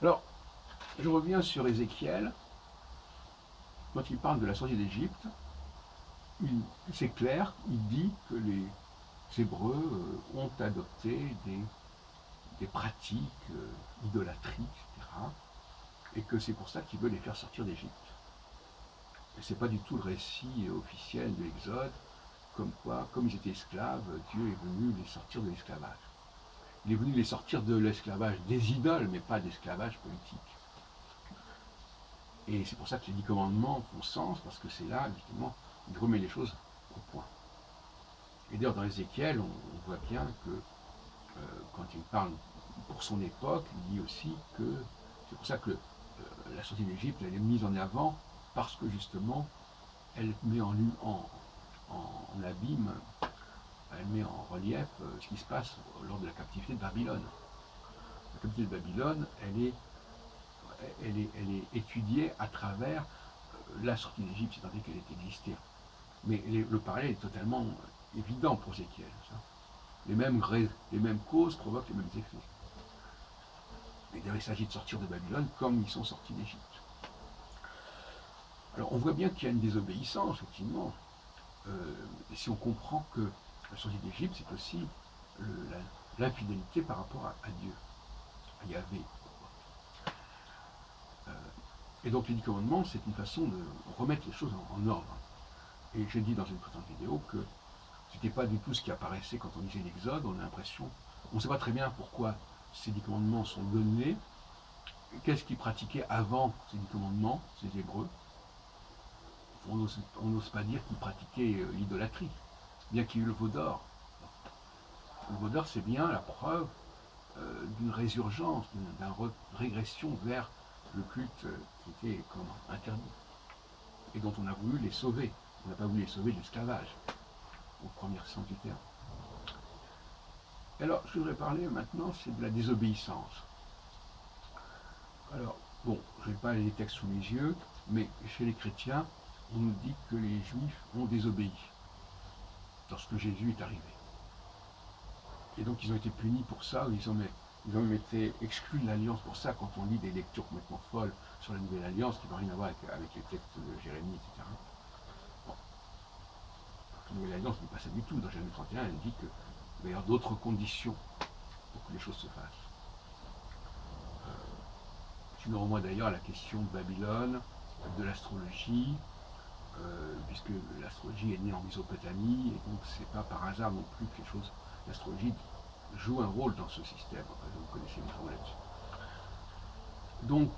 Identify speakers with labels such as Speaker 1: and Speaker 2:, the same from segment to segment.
Speaker 1: Alors, je reviens sur Ézéchiel. Quand il parle de la sortie d'Égypte, c'est clair, il dit que les Hébreux ont adopté des pratiques idolâtriques, etc. Et que c'est pour ça qu'il veut les faire sortir d'Égypte. Et c'est pas du tout le récit officiel de l'Exode, comme quoi, comme ils étaient esclaves, Dieu est venu les sortir de l'esclavage. Il est venu les sortir de l'esclavage des idoles, mais pas d'esclavage politique. Et c'est pour ça que les 10 commandements font sens, parce que c'est là, justement, il remet les choses au point. Et d'ailleurs, dans Ézéchiel, on voit bien que quand il parle pour son époque, il dit aussi que c'est pour ça que la sortie d'Égypte, elle est mise en avant, parce que justement, elle met en abîme, elle met en relief ce qui se passe lors de la captivité de Babylone. La captivité de Babylone, elle est étudiée à travers la sortie d'Égypte, c'est-à-dire qu'elle ait existé. Mais le parallèle est totalement évident pour Ézéchiel. Les mêmes causes provoquent les mêmes effets. Et d'ailleurs, il s'agit de sortir de Babylone comme ils sont sortis d'Égypte. Alors, on voit bien qu'il y a une désobéissance, effectivement. Et si on comprend que la sortie d'Égypte, c'est aussi l'infidélité par rapport à Dieu, à Yahvé. Et donc, les 10 commandements, c'est une façon de remettre les choses en ordre. Et j'ai dit dans une précédente vidéo que c'était pas du tout ce qui apparaissait quand on lisait l'Exode. On a l'impression, on ne sait pas très bien pourquoi ces 10 commandements sont donnés. Qu'est-ce qu'ils pratiquaient avant ces 10 commandements, ces Hébreux? On n'ose pas dire qu'ils pratiquaient l'idolâtrie, bien qu'il y ait eu le veau d'or. Le veau d'or, c'est bien la preuve d'une résurgence, d'une régression vers le culte qui était comme interdit, et dont on a voulu les sauver. On n'a pas voulu les sauver de l'esclavage, au premier sens du terme. Alors, je voudrais parler maintenant, c'est de la désobéissance. Alors, bon, je n'ai pas les textes sous les yeux, mais chez les chrétiens, on nous dit que les juifs ont désobéi lorsque Jésus est arrivé. Et donc ils ont été punis pour ça, ils ont même été exclus de l'Alliance pour ça, quand on lit des lectures complètement folles sur la Nouvelle Alliance, qui n'ont rien à voir avec les textes de Jérémie, etc. Bon. La Nouvelle Alliance n'est pas ça du tout. Dans Jérémie 31, elle dit qu'il va y avoir d'autres conditions pour que les choses se fassent. Tu nous renvoies d'ailleurs à la question de Babylone, de l'astrologie, puisque l'astrologie est née en Mésopotamie, et donc c'est pas par hasard non plus que l'astrologie joue un rôle dans ce système. Vous connaissez les travaux là-dessus. Donc,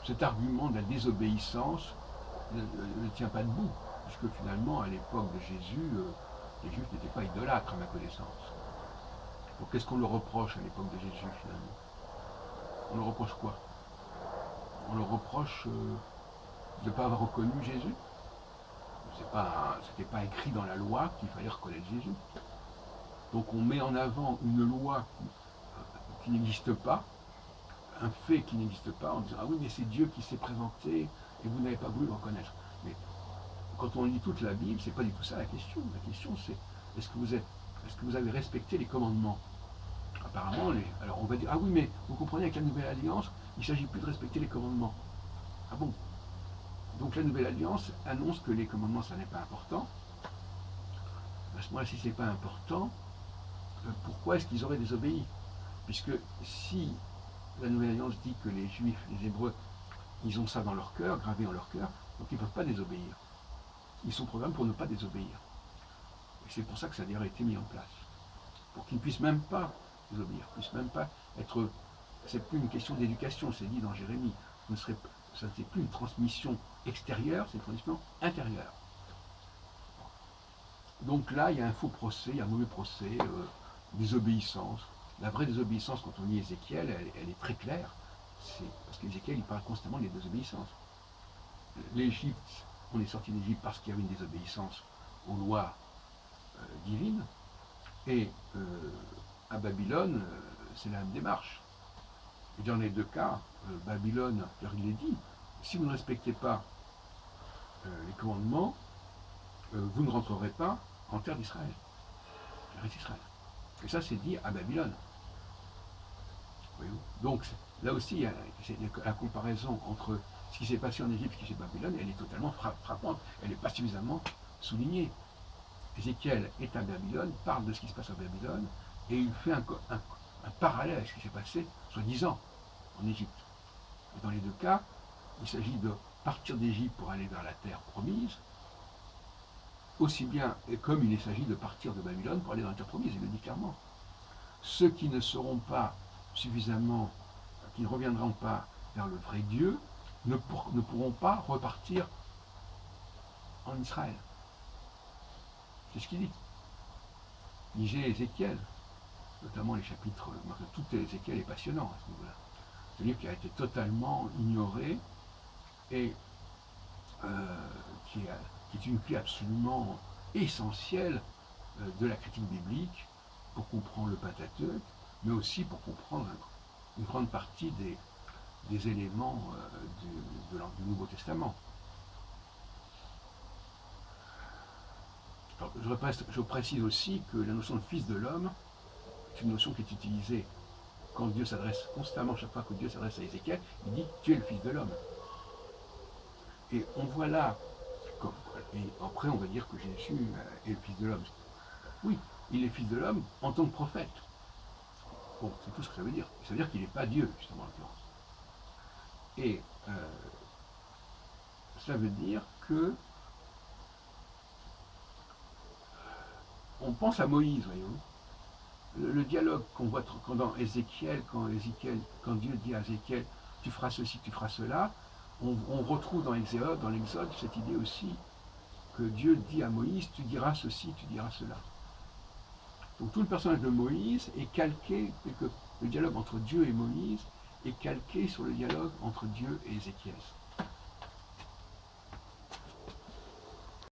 Speaker 1: cet argument de la désobéissance ne tient pas debout, puisque finalement, à l'époque de Jésus, les Juifs n'étaient pas idolâtres, à ma connaissance. Donc, qu'est-ce qu'on leur reproche à l'époque de Jésus, finalement? On leur reproche quoi? On leur reproche de ne pas avoir reconnu Jésus. C'était pas écrit dans la loi qu'il fallait reconnaître Jésus. Donc on met en avant une loi qui n'existe pas, un fait qui n'existe pas, en disant ah oui mais c'est Dieu qui s'est présenté et vous n'avez pas voulu le reconnaître. Mais quand on lit toute la Bible, c'est pas du tout ça la question. La question c'est est-ce que vous avez respecté les commandements? Apparemment, alors on va dire ah oui mais vous comprenez avec la Nouvelle Alliance, il ne s'agit plus de respecter les commandements. Ah bon? Donc la Nouvelle Alliance annonce que les commandements, ça n'est pas important. À ce moment-là, si ce n'est pas important, pourquoi est-ce qu'ils auraient désobéi? Puisque si la Nouvelle Alliance dit que les Juifs, les Hébreux, ils ont ça dans leur cœur, gravé en leur cœur, donc ils ne peuvent pas désobéir. Ils sont programmés pour ne pas désobéir. Et c'est pour ça que ça a d'ailleurs été mis en place. Pour qu'ils ne puissent même pas désobéir, puissent même pas être... C'est plus une question d'éducation, c'est dit dans Jérémie. Ça n'est plus une transmission extérieure, c'est une transmission intérieure. Donc là, il y a un faux procès, il y a un mauvais procès, désobéissance. La vraie désobéissance, quand on lit Ézéchiel, elle est très claire. Parce qu'Ézéchiel, il parle constamment des désobéissances. L'Égypte, on est sorti d'Égypte parce qu'il y avait une désobéissance aux lois divines. Et à Babylone, c'est la même démarche. Et dans les deux cas, Babylone, car il est dit, si vous ne respectez pas les commandements, vous ne rentrerez pas en terre d'Israël. Et ça, c'est dit à Babylone. Voyez-vous. Donc là aussi, la comparaison entre ce qui s'est passé en Égypte et ce qui s'est passé à Babylone, elle est totalement frappante. Elle n'est pas suffisamment soulignée. Ézéchiel est à Babylone, parle de ce qui se passe à Babylone, et il fait un parallèle avec ce qui s'est passé, soi-disant, en Égypte. Et dans les deux cas, il s'agit de partir d'Égypte pour aller vers la terre promise, aussi bien comme il s'agit de partir de Babylone pour aller dans la terre promise, il le dit clairement. Ceux qui ne seront pas suffisamment, qui ne reviendront pas vers le vrai Dieu, ne pourront pas repartir en Israël. C'est ce qu'il dit. Lisez Ézéchiel, notamment les chapitres, tout Ézéchiel est passionnant à ce niveau-là. C'est un livre qui a été totalement ignoré et qui est une clé absolument essentielle de la critique biblique pour comprendre le Pentateuque, mais aussi pour comprendre une grande partie des éléments du Nouveau Testament. Alors, je précise aussi que la notion de fils de l'homme est une notion qui est utilisée quand Dieu s'adresse constamment, chaque fois que Dieu s'adresse à Ézéchiel, il dit tu es le fils de l'homme. Et on voit là, et après on va dire que Jésus est le fils de l'homme. Oui, il est fils de l'homme en tant que prophète. Bon, c'est tout ce que ça veut dire. Ça veut dire qu'il n'est pas Dieu, justement, en l'occurrence. Et ça veut dire que on pense à Moïse, voyez-vous. Le dialogue qu'on voit dans Ézéchiel, quand Dieu dit à Ézéchiel, tu feras ceci, tu feras cela, on retrouve dans l'Exode cette idée aussi que Dieu dit à Moïse, tu diras ceci, tu diras cela. Donc tout le personnage de Moïse est calqué, le dialogue entre Dieu et Moïse est calqué sur le dialogue entre Dieu et Ézéchiel.